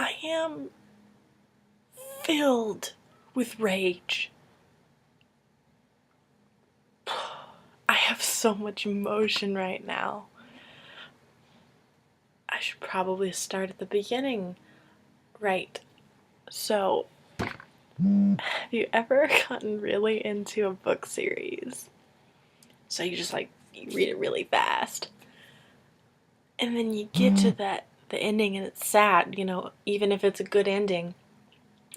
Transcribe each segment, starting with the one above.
I am filled with rage. I have so much emotion right now. I should probably start at the beginning. Right. So, have you ever gotten really into a book series? So you just you read it really fast. And then you get to the ending and it's sad, even if it's a good ending.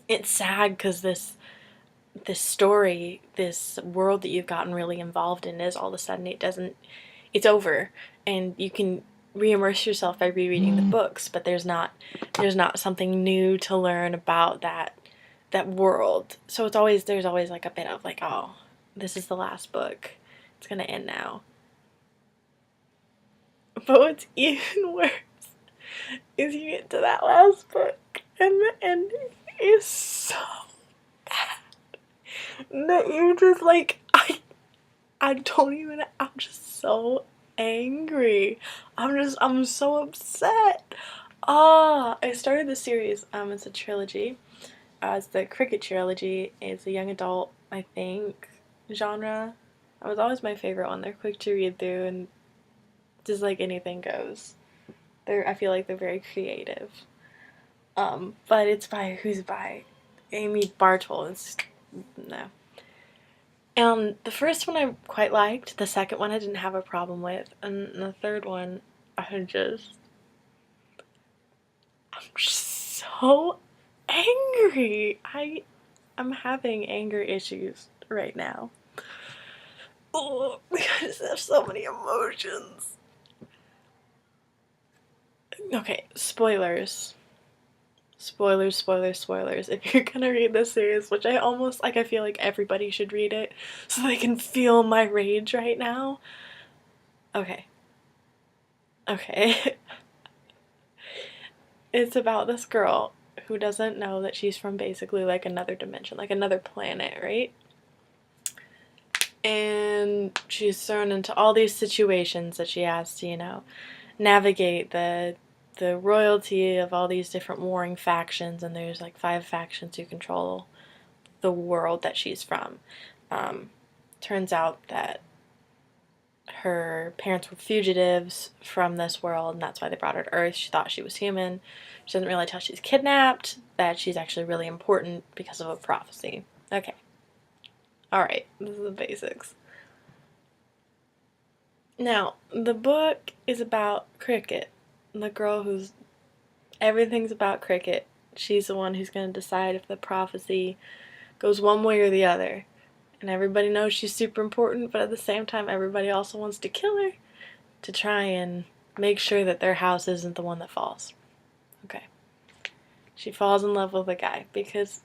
It's sad because this story, this world that you've gotten really involved in is all of a sudden it's over, and you can re-immerse yourself by rereading the books, but there's not something new to learn about that world. So there's always like a bit of like, oh, this is the last book. It's gonna end now. But what's even worse is you get to that last book and the ending is so that you just I don't even, I'm just so angry. I'm so upset. I started the series, it's a trilogy. It's the Kricket trilogy. It's a young adult, I think, genre. It was always my favorite one. They're quick to read through and just like anything goes. I feel like they're very creative. But who's by Amy Bartol. No. The first one I quite liked. The second one I didn't have a problem with. And the third one, I'm just so angry. I'm having anger issues right now. Oh, I just have so many emotions. Okay, spoilers. Spoilers. If you're gonna read this series, which I feel like everybody should read it so they can feel my rage right now. Okay. It's about this girl who doesn't know that she's from basically like another dimension, like another planet, right? And she's thrown into all these situations that she has to, navigate the royalty of all these different warring factions, and there's like 5 factions who control the world that she's from. Turns out that her parents were fugitives from this world, and that's why they brought her to Earth. She thought she was human. She doesn't realize till she's kidnapped that she's actually really important because of a prophecy. Okay. Alright, this is the basics. Now, the book is about Kricket, the girl who's everything's about Kricket. She's the one who's going to decide if the prophecy goes one way or the other. And everybody knows she's super important, but at the same time, everybody also wants to kill her to try and make sure that their house isn't the one that falls. Okay. She falls in love with a guy, because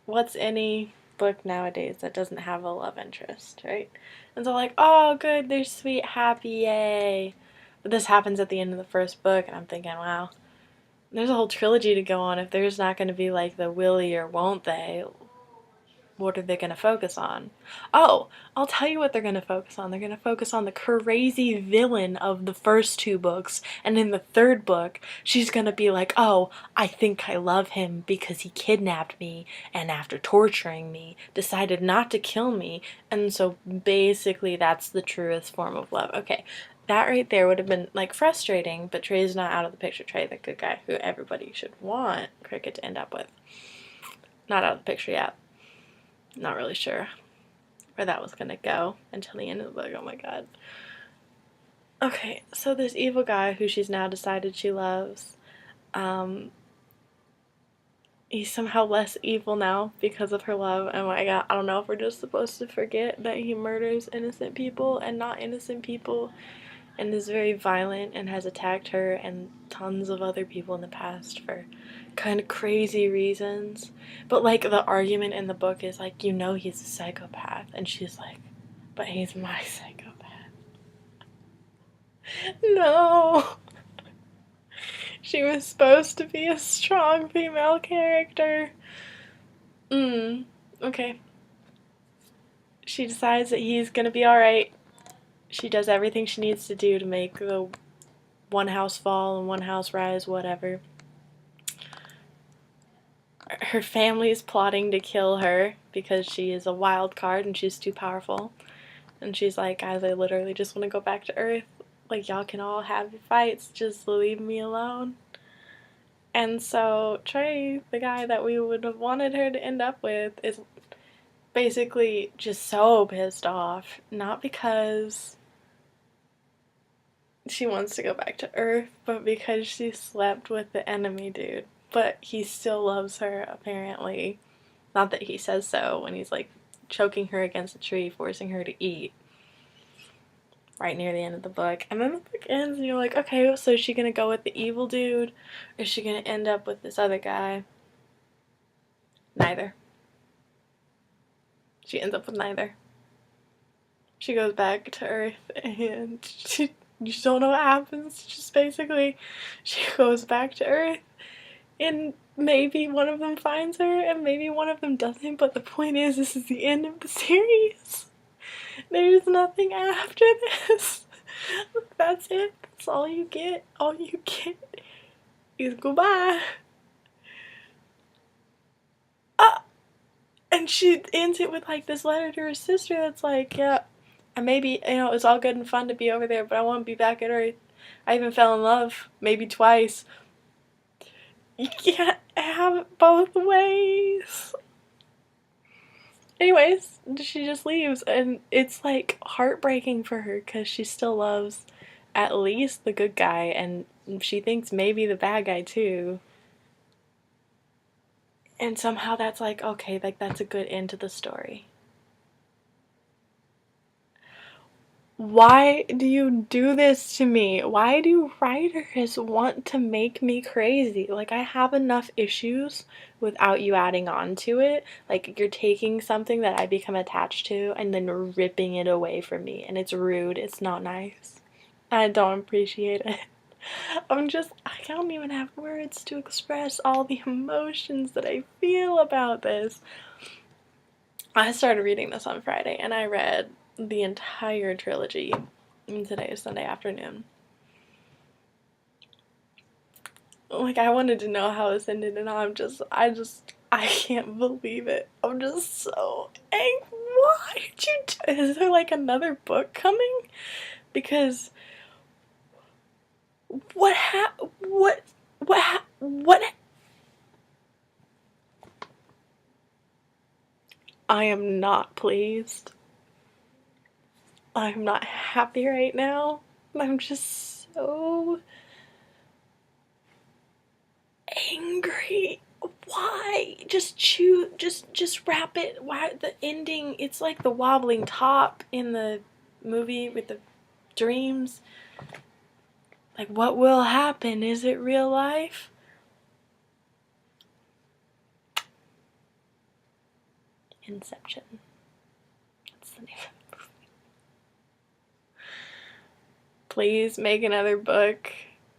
what's any book nowadays that doesn't have a love interest, right? And so like, oh good, they're sweet, happy, yay. But this happens at the end of the first book, and I'm thinking, wow, there's a whole trilogy to go on. If there's not going to be like the will he or won't they, what are they going to focus on? Oh, I'll tell you what they're going to focus on. They're going to focus on the crazy villain of the first 2 books, and in the 3rd book, she's going to be like, oh, I think I love him because he kidnapped me, and after torturing me, decided not to kill me, and so basically that's the truest form of love. Okay, that right there would have been like frustrating, but Trey's not out of the picture. Trey, the good guy who everybody should want Kricket to end up with. Not out of the picture yet. Not really sure where that was gonna go until the end of the book. Oh my god. Okay, so this evil guy who she's now decided she loves, he's somehow less evil now because of her love. Oh my god, I don't know if we're just supposed to forget that he murders innocent people and not innocent people, and is very violent and has attacked her and tons of other people in the past for kind of crazy reasons. But like the argument in the book is like, he's a psychopath, and she's like, but he's my psychopath. No. She was supposed to be a strong female character. Okay. She decides that he's gonna be alright. She does everything she needs to do to make the one house fall and one house rise, whatever. her family is plotting to kill her because she is a wild card and she's too powerful. And she's like, guys, I literally just want to go back to Earth. Like, y'all can all have your fights, just leave me alone. And so Trey, the guy that we would have wanted her to end up with, is basically just so pissed off. Not because she wants to go back to Earth, but because she slept with the enemy dude. But he still loves her, apparently. Not that he says so when he's like choking her against a tree, forcing her to eat. Right near the end of the book. And then the book ends and you're like, okay, so is she gonna go with the evil dude? Or is she gonna end up with this other guy? Neither. She ends up with neither. She goes back to Earth and you don't know what happens. Just basically, she goes back to Earth and maybe one of them finds her and maybe one of them doesn't, but the point is, this is the end of the series. There's nothing after this. That's it. That's all you get. All you get is goodbye. And she ends it with like this letter to her sister that's like, yeah, and maybe, you know, it was all good and fun to be over there, but I want to be back at Earth. I even fell in love, maybe twice. You can't have it both ways. Anyways, she just leaves, and it's like heartbreaking for her because she still loves at least the good guy, and she thinks maybe the bad guy too. And somehow that's like, okay, like that's a good end to the story. Why do you do this to me? Why do writers want to make me crazy? Like, I have enough issues without you adding on to it. Like, you're taking something that I become attached to and then ripping it away from me. And it's rude. It's not nice. I don't appreciate it. I don't even have words to express all the emotions that I feel about this. I started reading this on Friday and I read the entire trilogy, and today is Sunday afternoon. Like, I wanted to know how this ended, and I can't believe it. I'm just so angry. Why did you do? Is there like another book coming? Because what I am not pleased. I'm not happy right now. I'm just so angry. Why? Just choose, just wrap it. Why the ending? It's like the wobbling top in the movie with the dreams. Like, what will happen? Is it real life? Inception. That's the name of the movie. Please make another book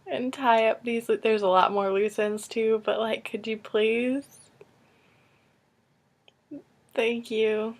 and tie up these. There's a lot more loose ends too, but like, could you please? Thank you.